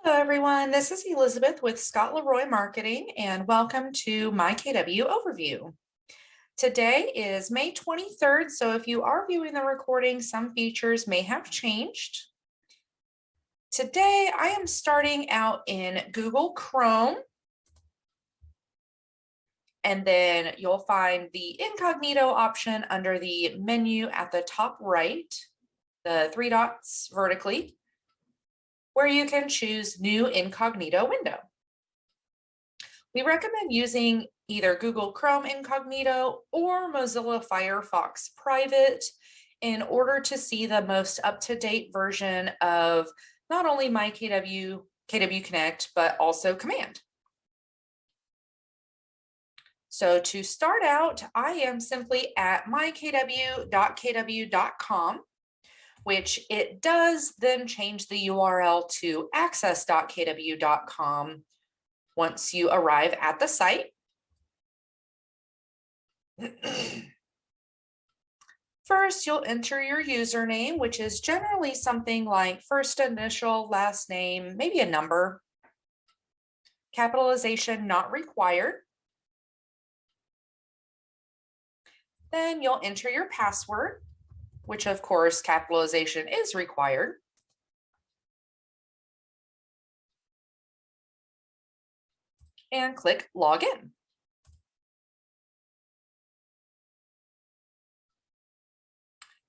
Hello everyone, this is Elizabeth with Scott Leroy Marketing and welcome to MyKW Overview. Today is May 23rd, so if you are viewing the recording, some features may have changed. Today I am starting out in Google Chrome, and then you'll find the incognito option under the menu at the top right, the three dots vertically, where you can choose New Incognito Window. We recommend using either Google Chrome Incognito or Mozilla Firefox Private in order to see the most up-to-date version of not only MyKW, KW Connect, but also Command. So to start out, I am simply at mykw.kw.com, which it does then change the URL to access.kw.com once you arrive at the site. First, you'll enter your username, which is generally something like first initial, last name, maybe a number. Capitalization not required. Then you'll enter your password, which of course capitalization is required. And click Login.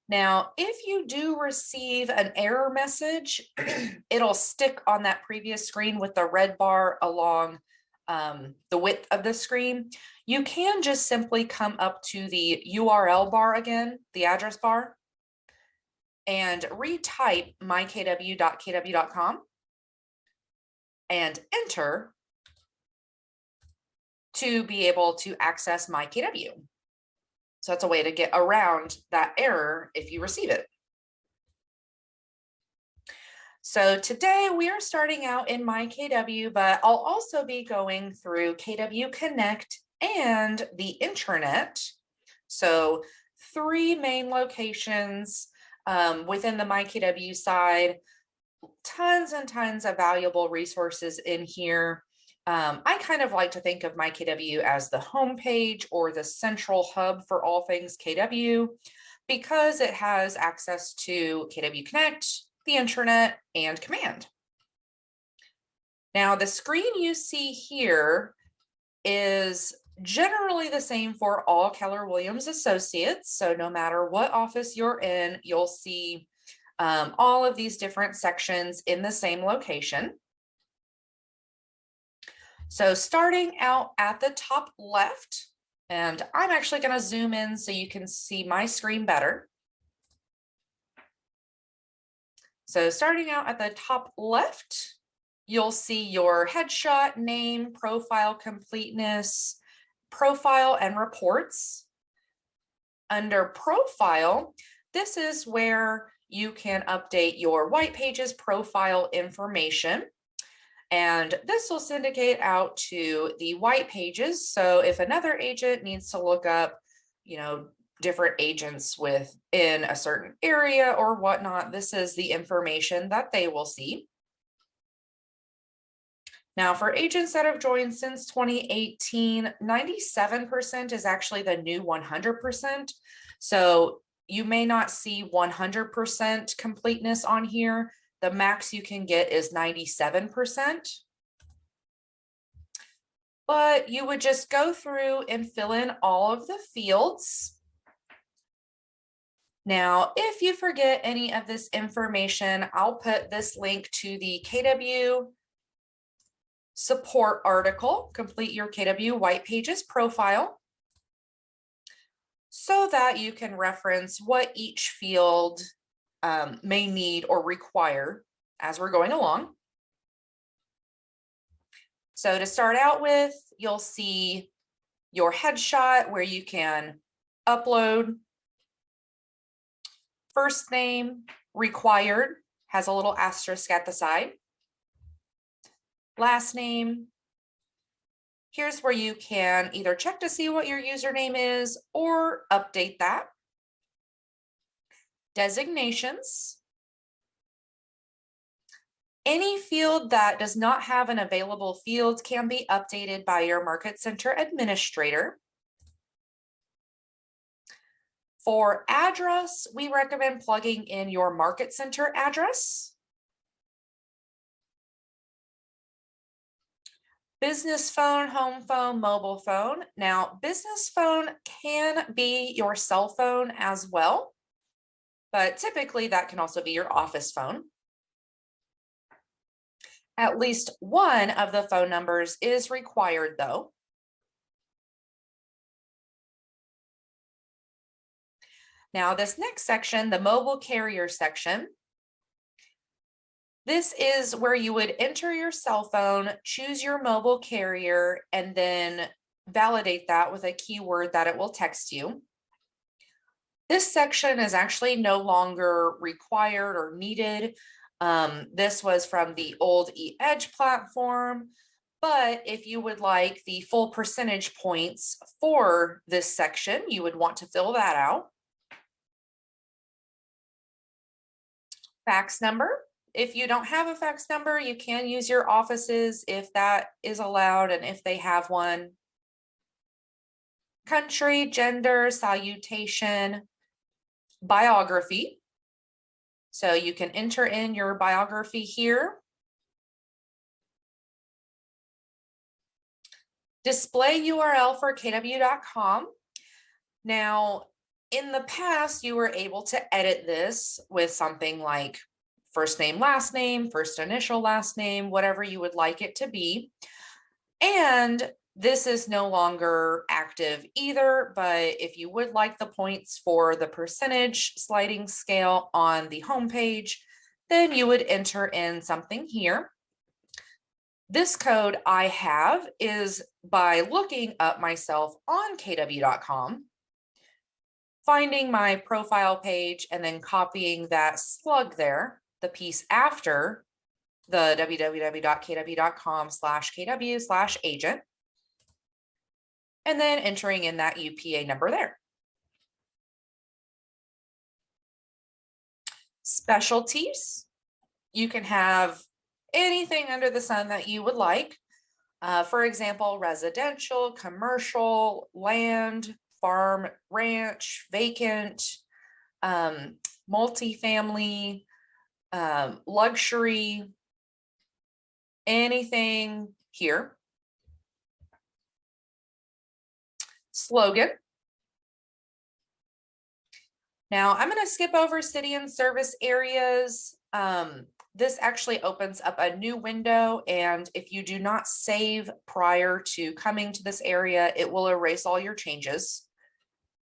Now, if you do receive an error message, it'll stick on that previous screen with the red bar along the width of the screen. You can just simply come up to the URL bar again, the address bar, and retype mykw.kw.com and enter to be able to access MyKW. So that's a way to get around that error if you receive it. So today we are starting out in MyKW, but I'll also be going through KW Connect and the internet. So three main locations within the MyKW side, tons and tons of valuable resources in here. I kind of like to think of MyKW as the homepage or the central hub for all things KW because it has access to KW Connect, the internet, and Command. Now, the screen you see here is generally the same for all Keller Williams associates. So no matter what office you're in, you'll see all of these different sections in the same location. So starting out at the top left, and I'm actually going to zoom in so you can see my screen better. So starting out at the top left, you'll see your headshot, name, profile completeness, profile, and reports. Under profile, this is where you can update your white pages profile information. And this will syndicate out to the white pages. So if another agent needs to look up, different agents within a certain area or whatnot, this is the information that they will see. Now, for agents that have joined since 2018, 97% is actually the new 100%. So you may not see 100% completeness on here. The max you can get is 97%. But you would just go through and fill in all of the fields. Now, if you forget any of this information, I'll put this link to the KW support article, Complete Your KW White Pages Profile, so that you can reference what each field may need or require as we're going along. So to start out with, you'll see your headshot where you can upload. First name required has a little asterisk at the side. Last name. Here's where you can either check to see what your username is or update that. Designations. Any field that does not have an available field can be updated by your Market Center administrator. For address, we recommend plugging in your Market Center address. Business phone, home phone, mobile phone. Now, business phone can be your cell phone as well, but typically that can also be your office phone. At least one of the phone numbers is required though. Now, this next section, the mobile carrier section, this is where you would enter your cell phone, choose your mobile carrier, and then validate that with a keyword that it will text you. This section is actually no longer required or needed. This was from the old eEdge platform, but if you would like the full percentage points for this section, you would want to fill that out. Fax number. If you don't have a fax number, you can use your offices if that is allowed and if they have one. Country, gender, salutation, biography. So you can enter in your biography here. Display URL for KW.com. Now, in the past, you were able to edit this with something like first name, last name, first initial, last name, whatever you would like it to be. And this is no longer active either, but if you would like the points for the percentage sliding scale on the homepage, then you would enter in something here. This code I have is by looking up myself on KW.com, finding my profile page, and then copying that slug there, the piece after the www.kw.com/KW/agent, and then entering in that UPA number there. Specialties, you can have anything under the sun that you would like. For example, residential, commercial, land, farm, ranch, vacant, multifamily, luxury, anything here. Slogan. Now I'm going to skip over city and service areas. This actually opens up a new window, and if you do not save prior to coming to this area, it will erase all your changes.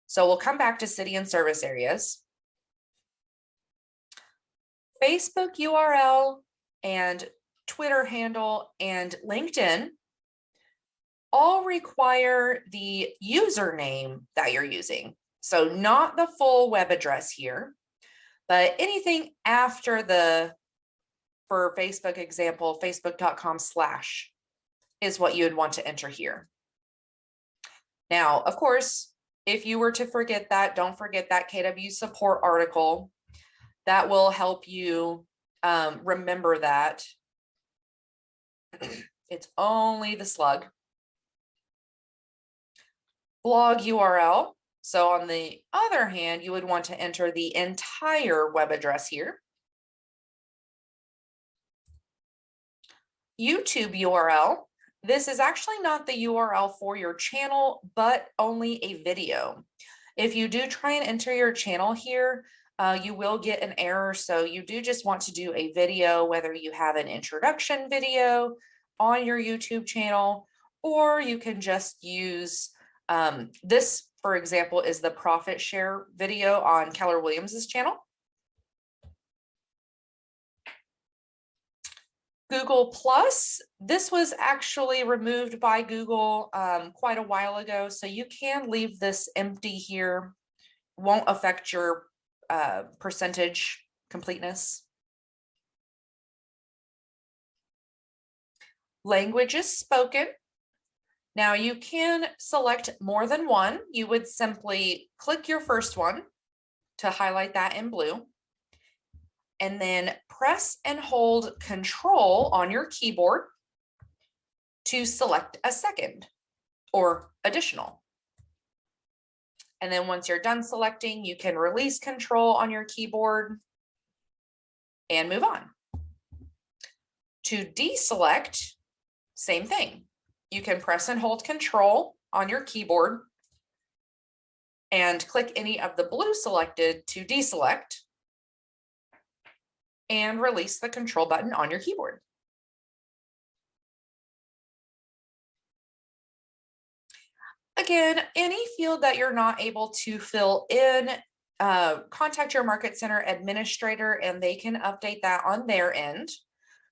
So we'll come back to city and service areas. Facebook URL and Twitter handle and LinkedIn all require the username that you're using. So not the full web address here, but anything after the, for Facebook example, facebook.com/ is what you would want to enter here. Now, of course, if you were to forget that, don't forget that KW support article. That will help you remember that. It's only the slug. Blog URL. So on the other hand, you would want to enter the entire web address here. YouTube URL. This is actually not the URL for your channel, but only a video. If you do try and enter your channel here, you will get an error. So you do just want to do a video, whether you have an introduction video on your YouTube channel, or you can just use this, for example, is the profit share video on Keller Williams's channel. Google Plus, this was actually removed by Google quite a while ago, so you can leave this empty here. Won't affect your percentage completeness. Languages spoken. Now you can select more than one. You would simply click your first one to highlight that in blue. and then press and hold Control on your keyboard to select a second or additional. And then once you're done selecting, you can release Control on your keyboard and move on. To deselect, same thing. You can press and hold Control on your keyboard and click any of the blue selected to deselect and release the Control button on your keyboard. Again, any field that you're not able to fill in, contact your Market Center administrator and they can update that on their end.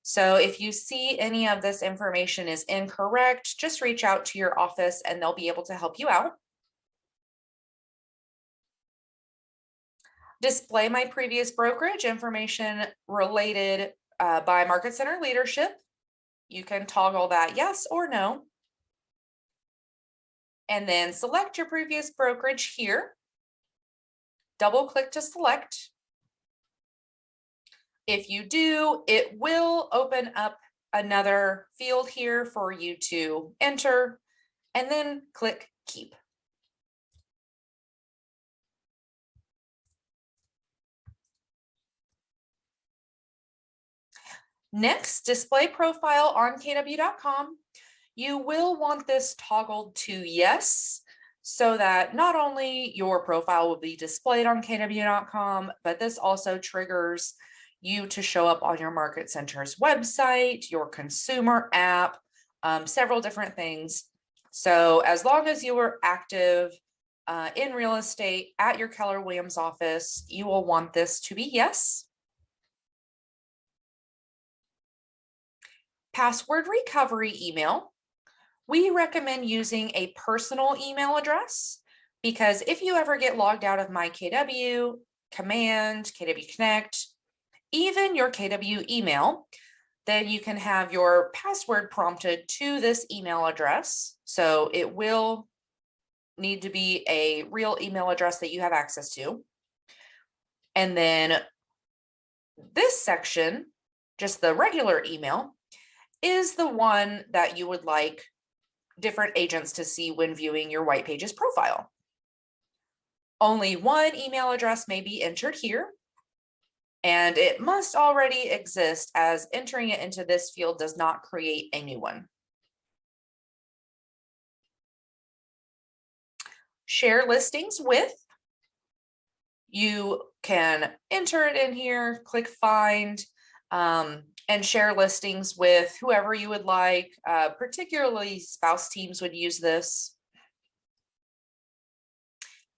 So if you see any of this information is incorrect, just reach out to your office and they'll be able to help you out. Display my previous brokerage information related by Market Center leadership. You can toggle that yes or no. And then select your previous brokerage here. Double click to select. If you do, it will open up another field here for you to enter and then click keep. Next, display profile on KW.com. You will want this toggled to yes, so that not only your profile will be displayed on KW.com, but this also triggers you to show up on your Market Center's website, your consumer app, several different things. So as long as you are active in real estate at your Keller Williams office, you will want this to be yes. Password recovery email. We recommend using a personal email address because if you ever get logged out of MyKW, Command, KW Connect, even your KW email, then you can have your password prompted to this email address. So it will need to be a real email address that you have access to. And then this section, just the regular email, is the one that you would like different agents to see when viewing your White Pages profile. Only one email address may be entered here, and it must already exist as entering it into this field does not create a new one. Share listings with. You can enter it in here, click find, and share listings with whoever you would like, particularly spouse teams would use this.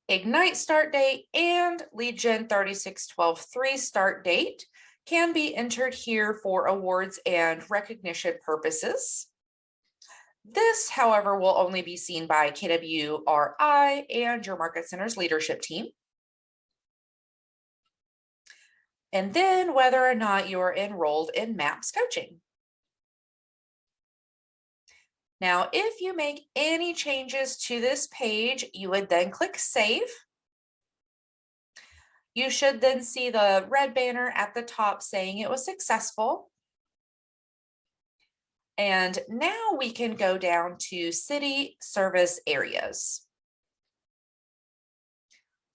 Ignite start date and Lead Gen 3612-3 start date can be entered here for awards and recognition purposes. This, however, will only be seen by KWRI and your Market Center's leadership team. And then whether or not you're enrolled in MAPS coaching. Now, if you make any changes to this page, you would then click Save. You should then see the red banner at the top saying it was successful. And now we can go down to City Service Areas.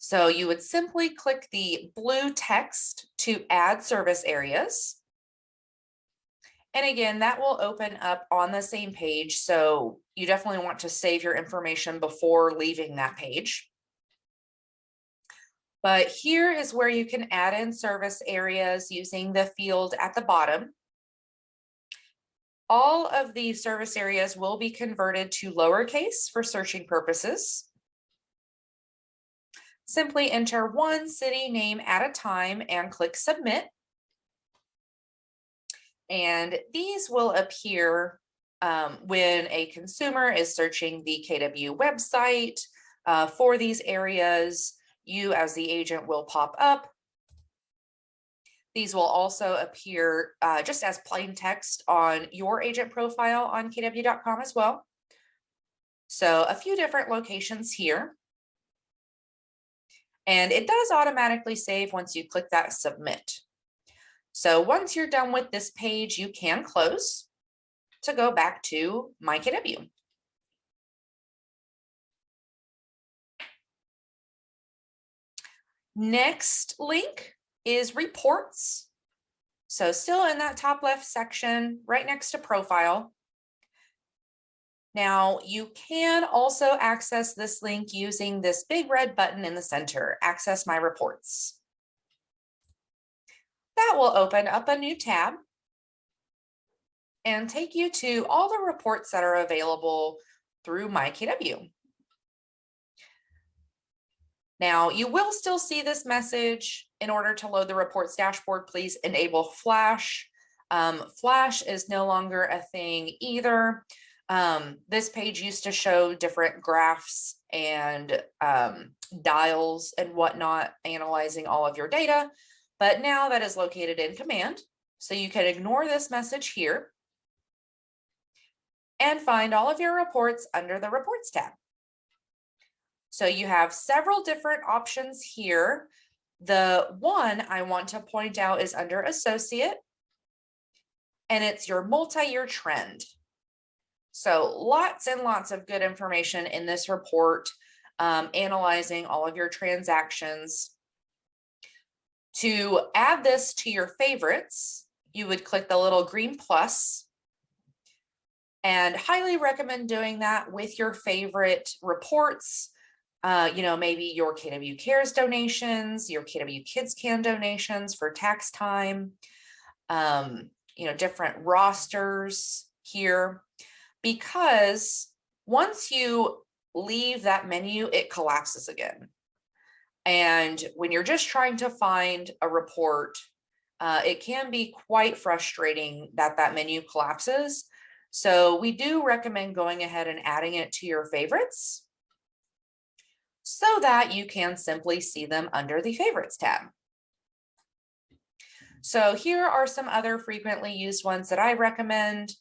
So you would simply click the blue text to add service areas. And again, that will open up on the same page. So you definitely want to save your information before leaving that page. But here is where you can add in service areas using the field at the bottom. All of the service areas will be converted to lowercase for searching purposes. Simply enter one city name at a time and click submit. And these will appear when a consumer is searching the KW website for these areas. You as the agent will pop up. These will also appear just as plain text on your agent profile on KW.com as well. So a few different locations here. And it does automatically save once you click that submit. So once you're done with this page, you can close to go back to MyKW. Next link is reports. So still in that top left section, right next to profile. Now you can also access this link using this big red button in the center, Access My Reports. That will open up a new tab and take you to all the reports that are available through MyKW. Now, you will still see this message. In order to load the reports dashboard, please enable Flash. Flash is no longer a thing either. This page used to show different graphs and dials and whatnot, analyzing all of your data, but now that is located in Command. So you can ignore this message here and find all of your reports under the Reports tab. So you have several different options here. The one I want to point out is under Associate, and it's your multi-year trend. So lots and lots of good information in this report, analyzing all of your transactions. To add this to your favorites, you would click the little green plus, and highly recommend doing that with your favorite reports. Maybe your KW Cares donations, your KW Kids Can donations for tax time, different rosters here, because once you leave that menu, it collapses again. And when you're just trying to find a report, it can be quite frustrating that that menu collapses. So we do recommend going ahead and adding it to your favorites, so that you can simply see them under the Favorites tab. So here are some other frequently used ones that I recommend.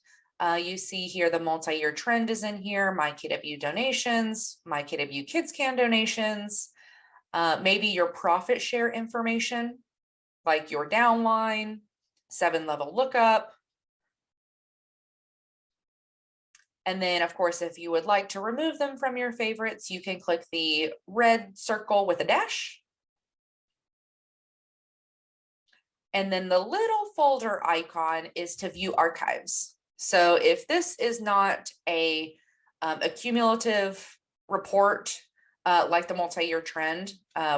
You see here the multi-year trend is in here, MyKW donations, MyKW Kids Can donations, maybe your profit share information, like your downline, 7-level lookup. And then, of course, if you would like to remove them from your favorites, you can click the red circle with a dash. And then the little folder icon is to view archives. So if this is not a cumulative report like the multi-year trend,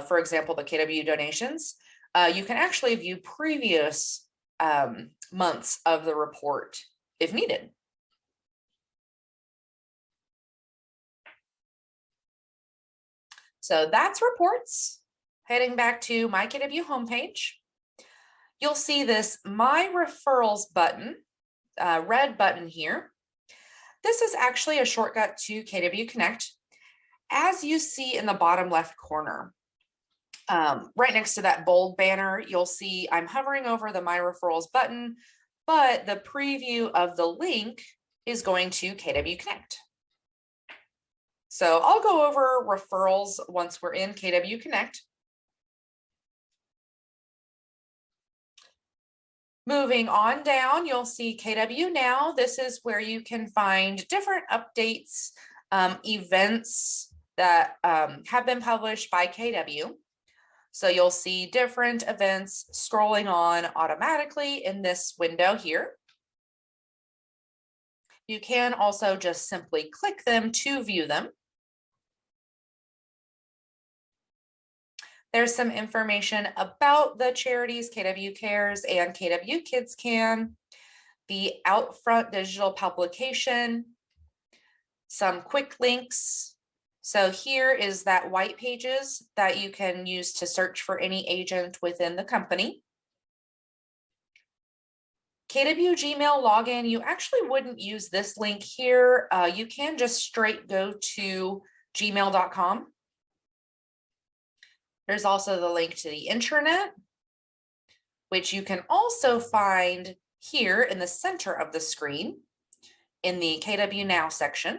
for example, the KW donations, you can actually view previous months of the report if needed. So that's reports. Heading back to MyKW homepage, you'll see this My Referrals button, red button here. This is actually a shortcut to KW Connect. As you see in the bottom left corner, right next to that bold banner, you'll see I'm hovering over the My Referrals button, but the preview of the link is going to KW Connect. So I'll go over referrals once we're in KW Connect. Moving on down, you'll see KW Now. This is where you can find different updates, events that have been published by KW. So you'll see different events scrolling on automatically in this window here. You can also just simply click them to view them. There's some information about the charities, KW Cares and KW Kids Can, the Outfront digital publication, some quick links. So here is that white pages that you can use to search for any agent within the company. KW Gmail login, you actually wouldn't use this link here. You can just straight go to gmail.com. There's also the link to the intranet, which you can also find here in the center of the screen in the KW Now section.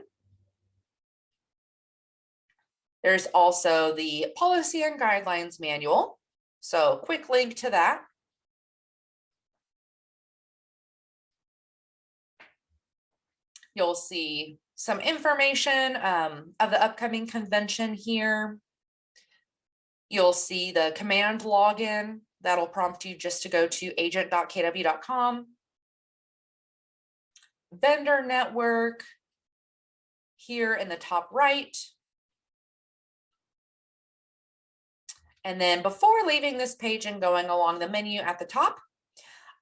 There's also the Policy and Guidelines Manual, so quick link to that. You'll see some information of the upcoming convention here. You'll see the command login. That'll prompt you just to go to agent.kw.com. Vendor network here in the top right. And then before leaving this page and going along the menu at the top,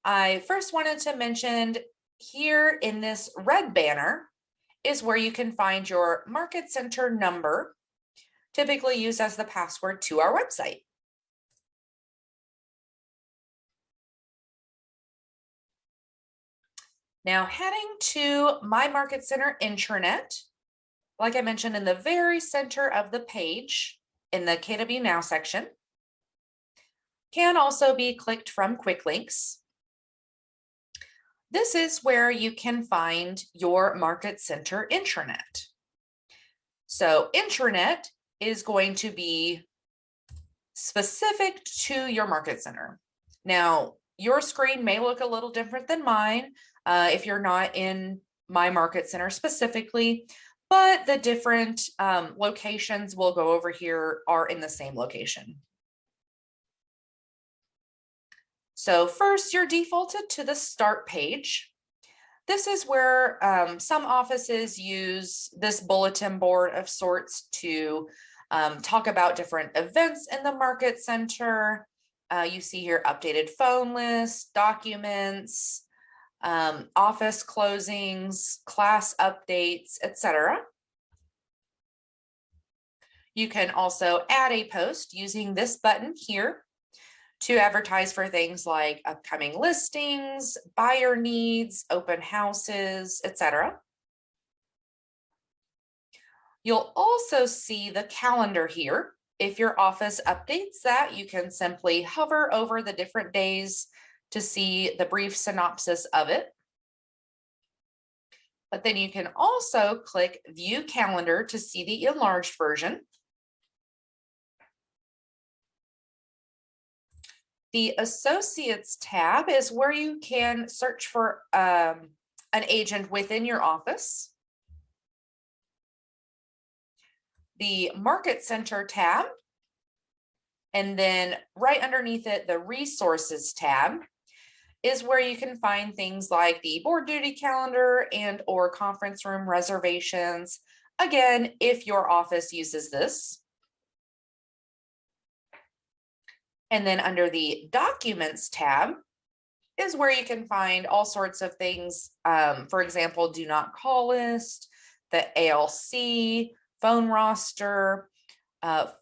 I first wanted to mention here in this red banner is where you can find your market center number, typically used as the password to our website. Now heading to My Market Center intranet, like I mentioned in the very center of the page in the KW Now section, can also be clicked from quick links. This is where you can find your Market Center intranet. So intranet is going to be specific to your Market Center. Now, your screen may look a little different than mine if you're not in My Market Center specifically, but the different locations we'll go over here are in the same location. So first, you're defaulted to the start page. This is where some offices use this bulletin board of sorts to talk about different events in the Market Center. You see here updated phone lists, documents, office closings, class updates, etc. You can also add a post using this button here to advertise for things like upcoming listings, buyer needs, open houses, etc. You'll also see the calendar here. If your office updates that, you can simply hover over the different days to see the brief synopsis of it. But then you can also click View Calendar to see the enlarged version. The Associates tab is where you can search for an agent within your office. The Market Center tab, and then right underneath it, the Resources tab is where you can find things like the board duty calendar and or conference room reservations. Again, if your office uses this. And then under the Documents tab is where you can find all sorts of things. For example, do not call list, the ALC, phone roster,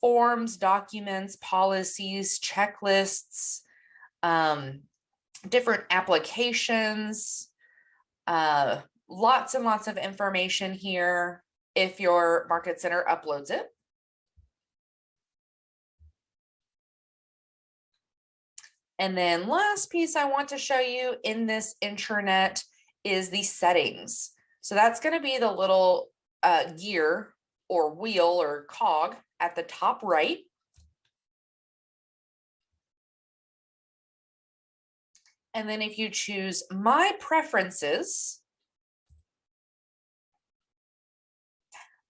forms, documents, policies, checklists, different applications, lots and lots of information here if your Market Center uploads it. And then last piece I want to show you in this intranet is the settings. So that's going to be the little gear or wheel or cog at the top right. And then if you choose My Preferences,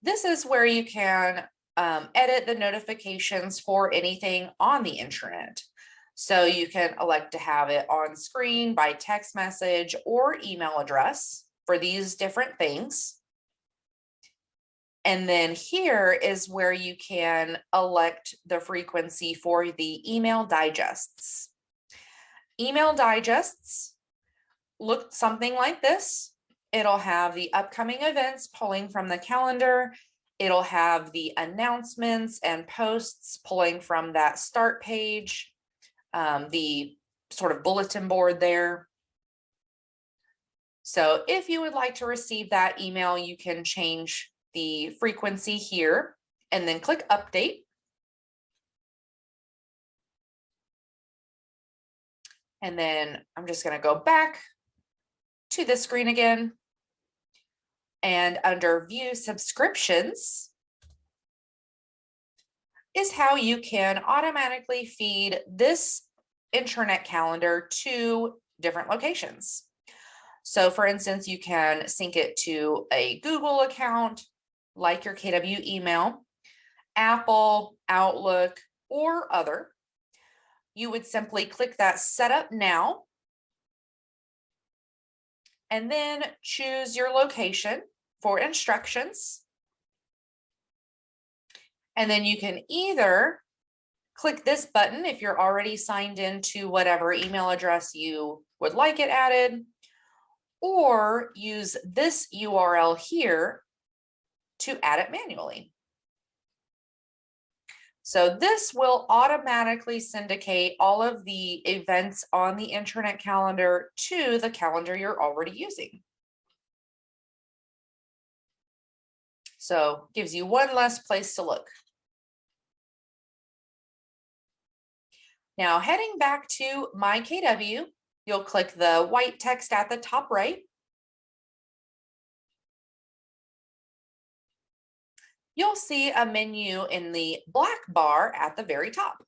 this is where you can edit the notifications for anything on the intranet. So you can elect to have it on screen by text message or email address for these different things. And then here is where you can elect the frequency for the email digests. Email digests look something like this. It'll have the upcoming events pulling from the calendar. It'll have the announcements and posts pulling from that start page, the sort of bulletin board there. So if you would like to receive that email, you can change the frequency here and then click Update. And then I'm just going to go back to the screen again. And under View Subscriptions is how you can automatically feed this intranet calendar to different locations. So for instance, you can sync it to a Google account, like your KW email, Apple, Outlook, or other. You would simply click that Setup Now, and then choose your location for instructions. And then you can either click this button if you're already signed into whatever email address you would like it added, or use this URL here to add it manually. So this will automatically syndicate all of the events on the intranet calendar to the calendar you're already using. So gives you one less place to look. Now heading back to MyKW, you'll click the white text at the top right. You'll see a menu in the black bar at the very top.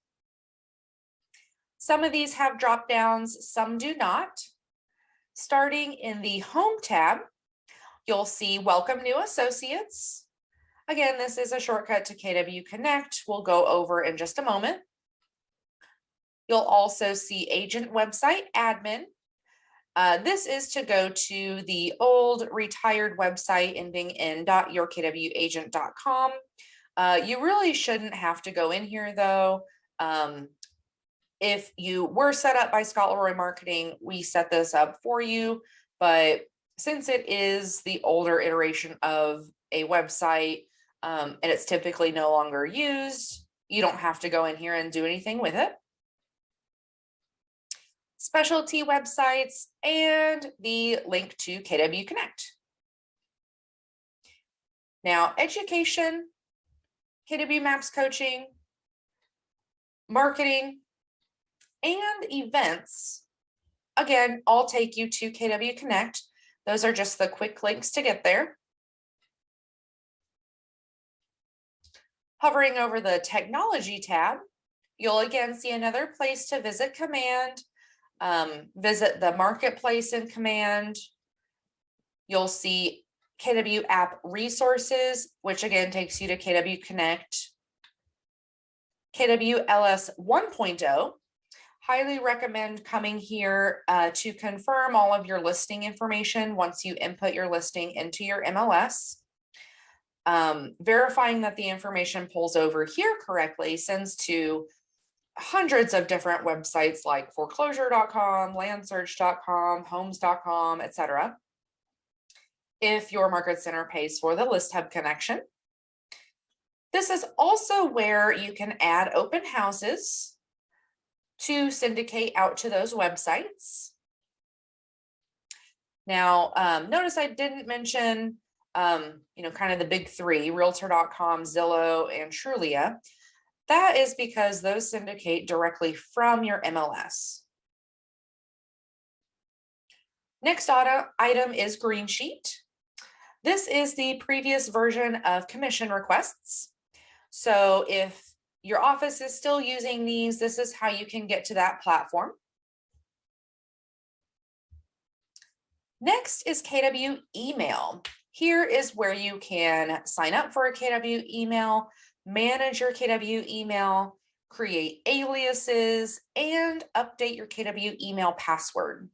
Some of these have drop downs, some do not. Starting in the Home tab, you'll see Welcome New Associates. Again, this is a shortcut to KW Connect. We'll go over in just a moment. You'll also see Agent Website Admin. This is to go to the old retired website ending in .yourkwagent.com. You really shouldn't have to go in here though. If you were set up by Scott Leroy Marketing, we set this up for you, but since it is the older iteration of a website and it's typically no longer used, you don't have to go in here and do anything with it. Specialty websites, and the link to KW Connect. Now, education, KW Maps coaching, marketing, and events, again, all take you to KW Connect. Those are just the quick links to get there. Hovering over the technology tab, you'll again see another place to visit Command. Visit the marketplace in Command. You'll see KW app resources, which again takes you to KW Connect. KW LS 1.0. Highly recommend coming here to confirm all of your listing information once you input your listing into your MLS. Verifying that the information pulls over here correctly sends to hundreds of different websites like foreclosure.com, landsearch.com, homes.com, etc. If your market center pays for the list hub connection. This is also where you can add open houses to syndicate out to those websites. Now, notice I didn't mention, kind of the big three, realtor.com, Zillow, and Trulia. That is because those syndicate directly from your MLS. Next item is Green Sheet. This is the previous version of commission requests. So if your office is still using these, this is how you can get to that platform. Next is KW Email. Here is where you can sign up for a KW email, manage your KW email, create aliases, and update your KW email password.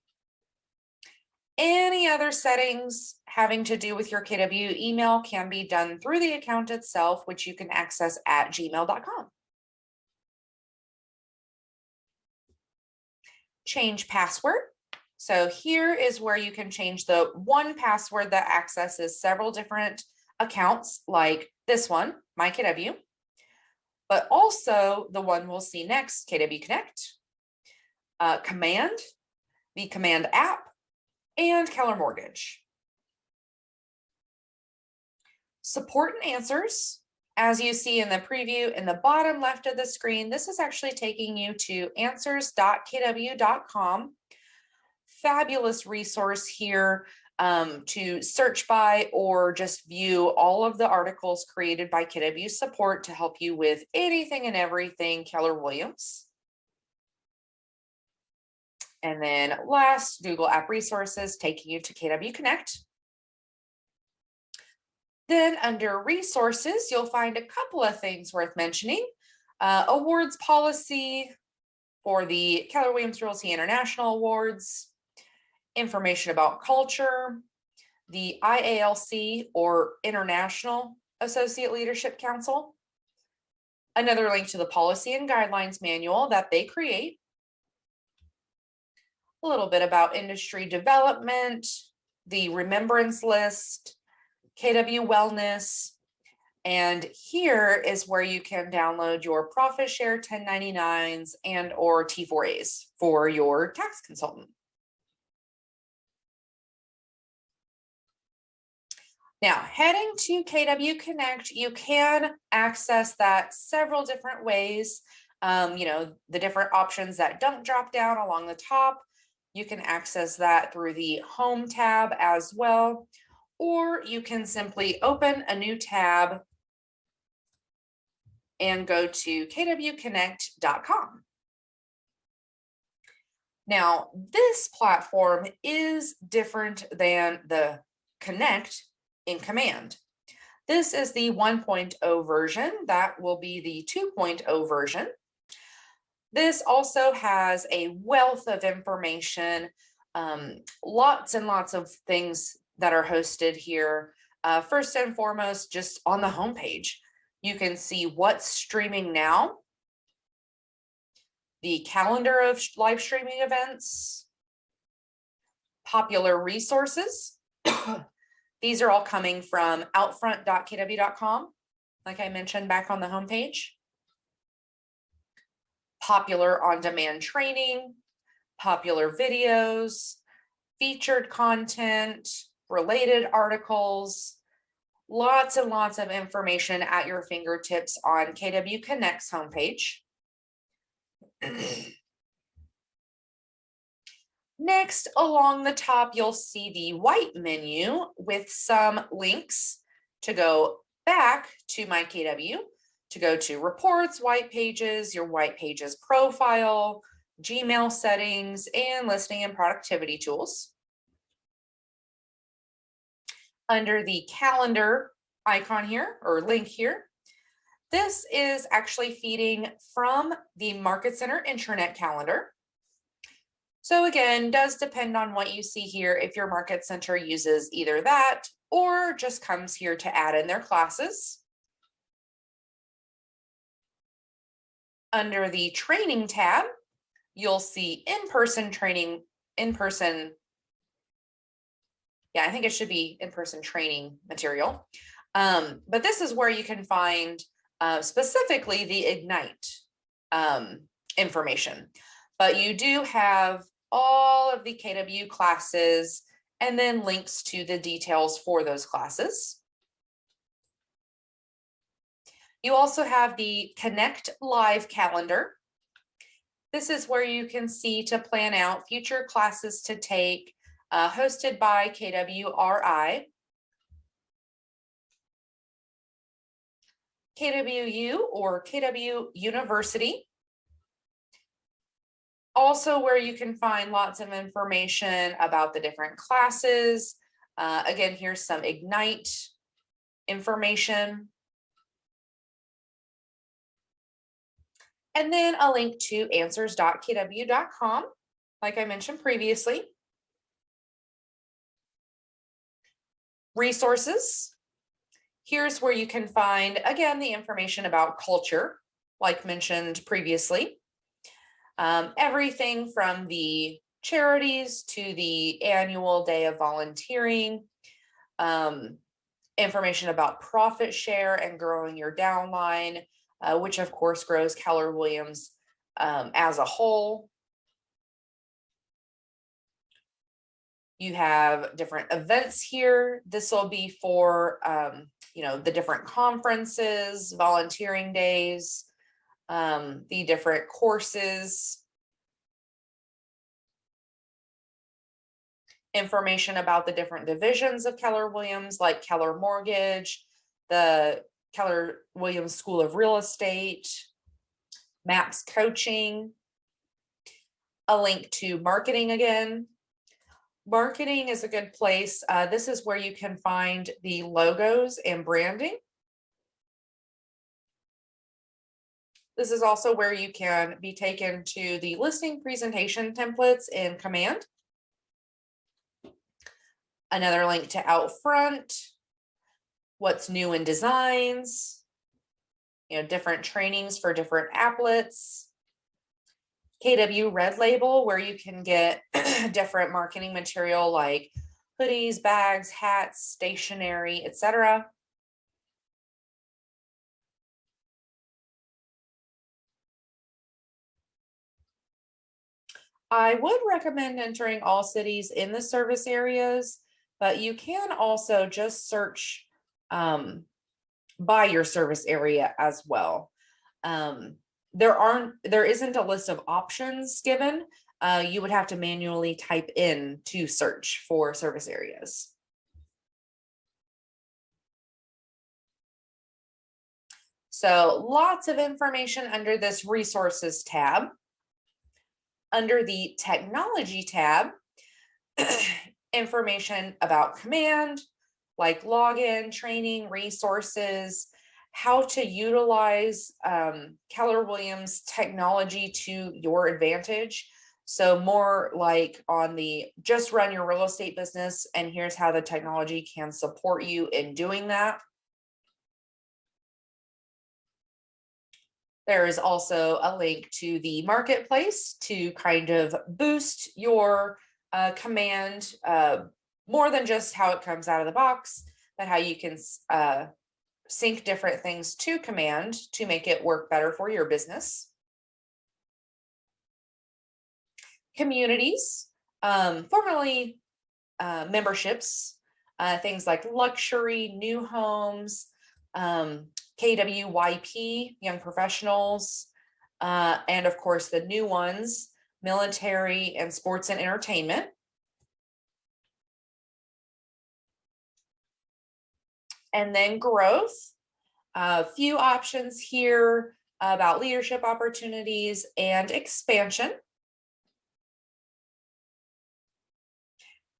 Any other settings having to do with your KW email can be done through the account itself, which you can access at gmail.com. Change password. So here is where you can change the one password that accesses several different accounts like this one, MyKW, but also the one we'll see next, KW Connect, Command, the Command app, and Keller Mortgage. Support and answers. As you see in the preview in the bottom left of the screen, this is actually taking you to answers.kw.com. Fabulous resource here to search by or just view all of the articles created by KW Support to help you with anything and everything Keller Williams. And then last, Google App Resources, taking you to KW Connect. Then under resources, you'll find a couple of things worth mentioning. Awards policy for the Keller Williams Realty International Awards, information about culture, the IALC or International Associate Leadership Council, another link to the policy and guidelines manual that they create, a little bit about industry development, the remembrance list, KW Wellness, and here is where you can download your profit share 1099s and or T4As for your tax consultant. Now, heading to KW Connect, you can access that several different ways. The different options that don't drop down along the top, you can access that through the Home tab as well, or you can simply open a new tab and go to kwconnect.com. Now, this platform is different than the Connect in Command. This is the 1.0 version. That will be the 2.0 version. This also has a wealth of information, lots and lots of things that are hosted here. First and foremost, just on the homepage, you can see what's streaming now, the calendar of live streaming events, popular resources. These are all coming from outfront.kw.com, like I mentioned back on the homepage. Popular on-demand training, popular videos, featured content, related articles, lots and lots of information at your fingertips on KW Connect's homepage. Next, along the top, you'll see the white menu with some links to go back to MyKW, to go to reports, white pages, your white pages profile, Gmail settings, and listing and productivity tools. Under the calendar icon here, or link here, this is actually feeding from the Market Center intranet calendar. So again, does depend on what you see here if your Market Center uses either that or just comes here to add in their classes. Under the training tab, you'll see in-person training, I think it should be in-person training material. But this is where you can find specifically the Ignite information. But you do have all of the KW classes and then links to the details for those classes. You also have the Connect Live calendar. This is where you can see to plan out future classes to take, hosted by KWRI. KWU or KW University. Also where you can find lots of information about the different classes. Again, here's some Ignite information. And then a link to answers.kw.com, like I mentioned previously. Resources. Here's where you can find, again, the information about culture, like mentioned previously. Everything from the charities to the annual day of volunteering, information about profit share and growing your downline, which of course grows Keller Williams as a whole. You have different events here. This will be for, the different conferences, volunteering days, the different courses, information about the different divisions of Keller Williams, like Keller Mortgage, the Keller Williams School of Real Estate, MAPS Coaching. a link to marketing again. Marketing is a good place. This is where you can find the logos and branding. This is also where you can be taken to the listing presentation templates in Command. Another link to Outfront, what's new in designs, different trainings for different applets. KW Red Label, where you can get different marketing material like hoodies, bags, hats, stationery, etc. I would recommend entering all cities in the service areas, but you can also just search by your service area as well. There isn't a list of options given. You would have to manually type in to search for service areas. So lots of information under this resources tab. Under the technology tab, information about Command, like login, training, resources, how to utilize Keller Williams technology to your advantage. So more like on the just run your real estate business, and here's how the technology can support you in doing that. There is also a link to the marketplace to kind of boost your Command, more than just how it comes out of the box, but how you can sync different things to Command to make it work better for your business. Communities, formerly memberships, things like luxury, new homes, KWYP, young professionals, and of course the new ones, military and sports and entertainment. And then growth, a few options here about leadership opportunities and expansion.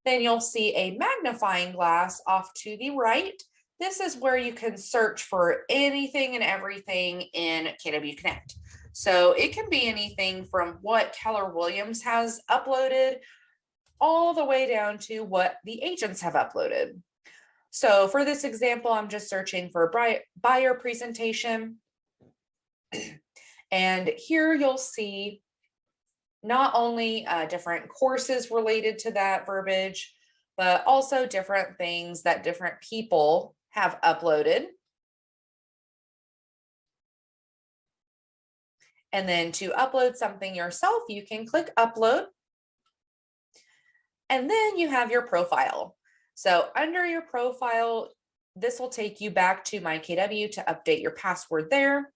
Then you'll see a magnifying glass off to the right. This is where you can search for anything and everything in KW Connect. So it can be anything from what Keller Williams has uploaded all the way down to what the agents have uploaded. So for this example, I'm just searching for buyer presentation. And here you'll see not only different courses related to that verbiage, but also different things that different people have uploaded. And then to upload something yourself, you can click upload. And then you have your profile. So under your profile, this will take you back to MyKW to update your password there.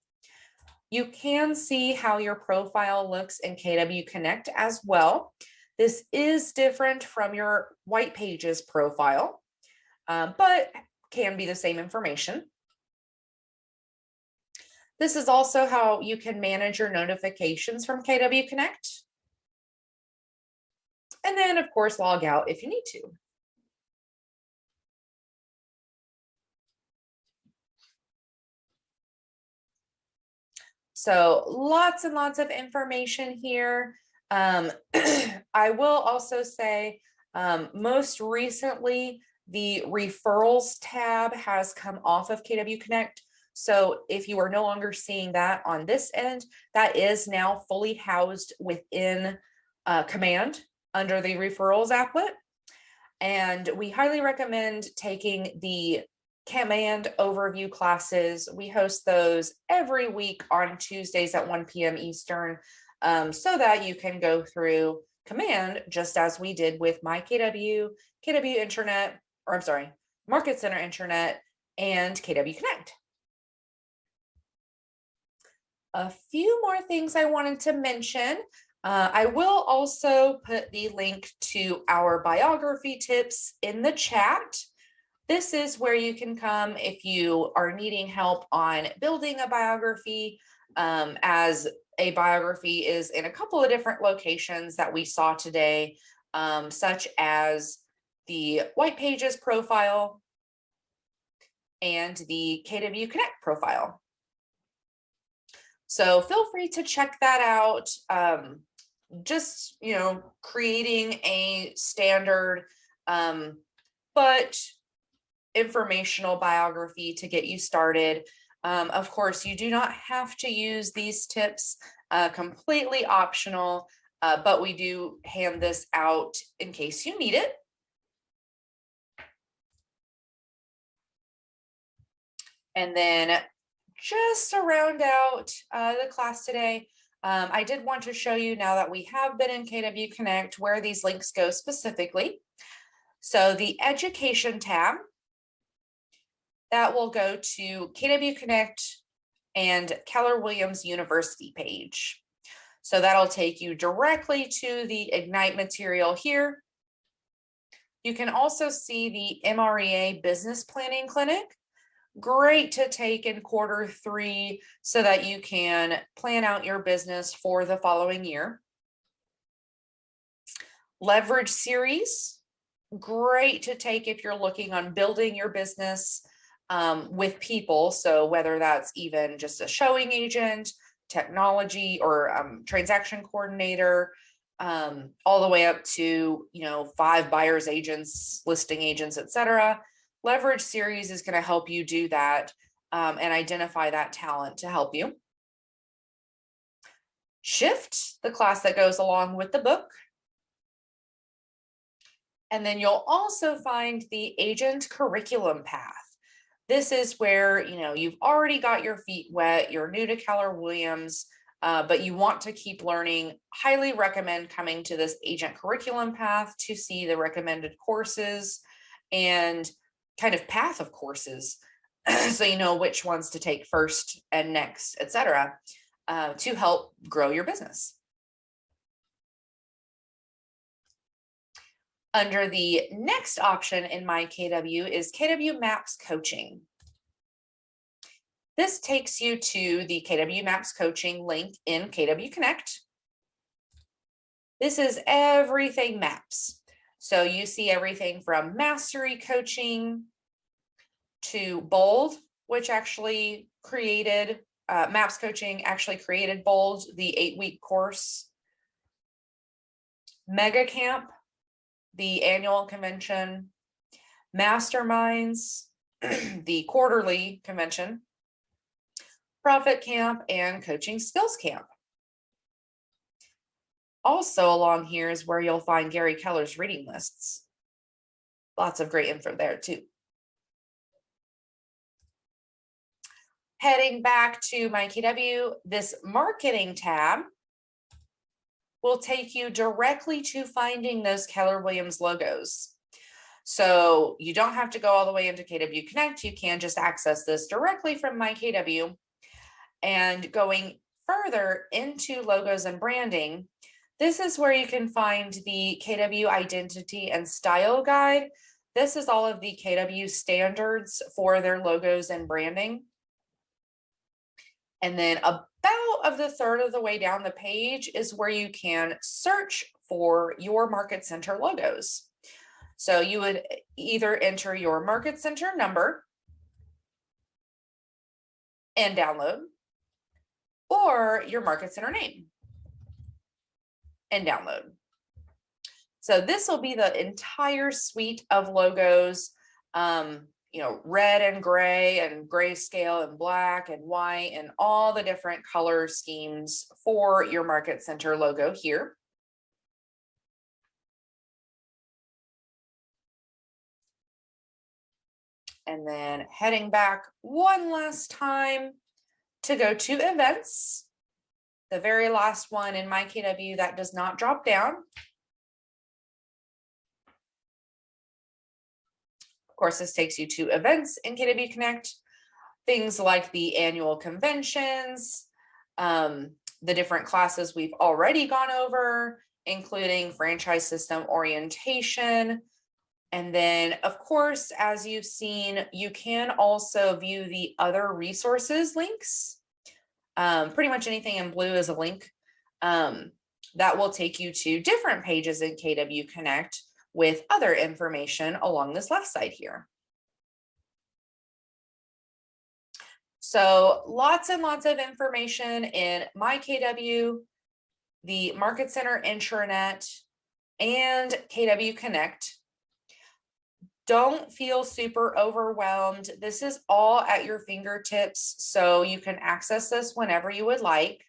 You can see how your profile looks in KW Connect as well. This is different from your White Pages profile, but can be the same information. This is also how you can manage your notifications from KW Connect. And then, of course, log out if you need to. So lots and lots of information here. I will also say most recently, the Referrals tab has come off of KW Connect. So if you are no longer seeing that on this end, that is now fully housed within Command under the Referrals applet. And we highly recommend taking the Command overview classes. We host those every week on Tuesdays at 1 p.m. Eastern, so that you can go through Command just as we did with MyKW, KW Internet, or I'm sorry, Market Center Internet, and KW Connect. A few more things I wanted to mention. I will also put the link to our biography tips in the chat. This is where you can come if you are needing help on building a biography, as a biography is in a couple of different locations that we saw today, such as the White Pages profile and the KW Connect profile. So feel free to check that out. Just, creating a standard, but informational biography to get you started. Of course, you do not have to use these tips, completely optional, but we do hand this out in case you need it. And then just to round out the class today, I did want to show you, now that we have been in KW Connect, where these links go specifically. So the Education tab, that will go to KW Connect and Keller Williams University page. So that'll take you directly to the Ignite material here. You can also see the Mrea Business Planning Clinic. Great to take in Q3 so that you can plan out your business for the following year. Leverage series, great to take if you're looking on building your business with people. So whether that's even just a showing agent, technology, or transaction coordinator, all the way up to 5 buyers agents, listing agents, etc. Leverage series is going to help you do that and identify that talent to help you. Shift, the class that goes along with the book. And then you'll also find the agent curriculum path. This is where, you've already got your feet wet, you're new to Keller Williams, but you want to keep learning. Highly recommend coming to this agent curriculum path to see the recommended courses and kind of path of courses, so you know which ones to take first and next, etc., to help grow your business. Under the next option in MyKW is KW Maps Coaching. This takes you to the KW Maps Coaching link in KW Connect. This is everything maps. So you see everything from mastery coaching to Bold, which actually created, Maps Coaching actually created Bold, the 8-week course. Mega Camp, the annual convention. Masterminds, the quarterly convention. Profit Camp, and Coaching Skills Camp. Also along here is where you'll find Gary Keller's reading lists. Lots of great info there too. Heading back to MyKW, this marketing tab will take you directly to finding those Keller Williams logos. So you don't have to go all the way into KW Connect. You can just access this directly from MyKW. And going further into logos and branding, this is where you can find the KW Identity and Style Guide. This is all of the KW standards for their logos and branding. And then about of the third of the way down the page is where you can search for your market center logos. So you would either enter your market center number and download, or your market center name and download. So this will be the entire suite of logos, red and gray and grayscale and black and white and all the different color schemes for your market center logo here. And then heading back one last time to go to events, the very last one in MyKW that does not drop down. Of course, this takes you to events in KW Connect, things like the annual conventions, the different classes we've already gone over, including franchise system orientation. And then, of course, as you've seen, you can also view the other resources links. Pretty much anything in blue is a link that will take you to different pages in KW Connect with other information along this left side here. So lots and lots of information in MyKW, the Market Center Intranet, and KW Connect. Don't feel super overwhelmed. This is all at your fingertips, so you can access this whenever you would like.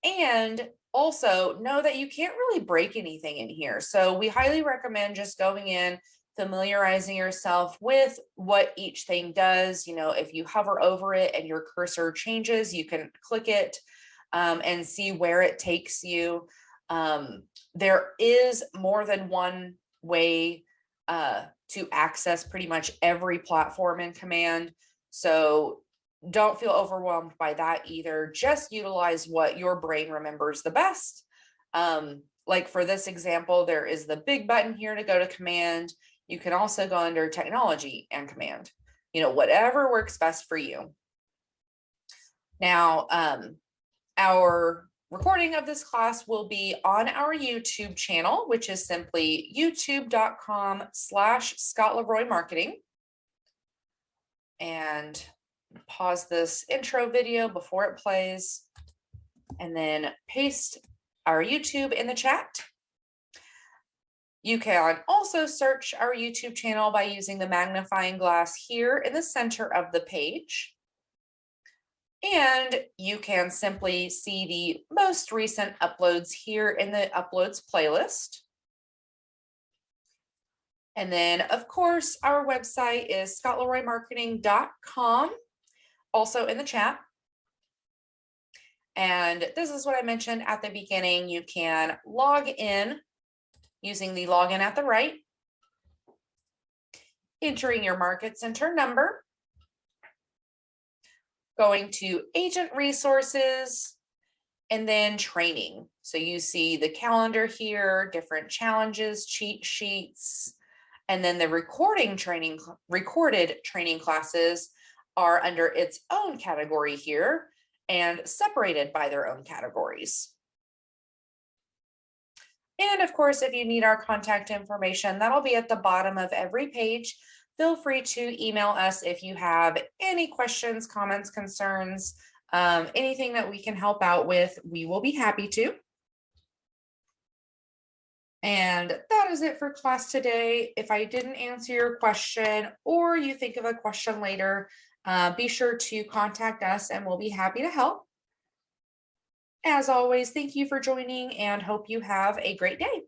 And also know that you can't really break anything in here. So we highly recommend just going in, familiarizing yourself with what each thing does. You know, if you hover over it and your cursor changes, you can click it and see where it takes you. There is more than one way to access pretty much every platform in Command. So don't feel overwhelmed by that either. Just utilize what your brain remembers the best. Like for this example, there is the big button here to go to Command. You can also go under Technology and Command, you know, whatever works best for you. Now, our recording of this class will be on our YouTube channel, which is simply youtube.com/ScottLeroy-Marketing. And pause this intro video before it plays, and then paste our YouTube in the chat. You can also search our YouTube channel by using the magnifying glass here in the center of the page. And you can simply see the most recent uploads here in the uploads playlist. And then, of course, our website is scottleroymarketing.com, also in the chat. And this is what I mentioned at the beginning. You can log in using the login at the right, entering your Market Center number, going to Agent Resources, and then Training. So you see the calendar here, different challenges, cheat sheets, and then the recorded training classes are under its own category here and separated by their own categories. And of course, if you need our contact information, that'll be at the bottom of every page. Feel free to email us if you have any questions, comments, concerns, anything that we can help out with, we will be happy to. And that is it for class today. If I didn't answer your question or you think of a question later, be sure to contact us and we'll be happy to help. As always, thank you for joining and hope you have a great day.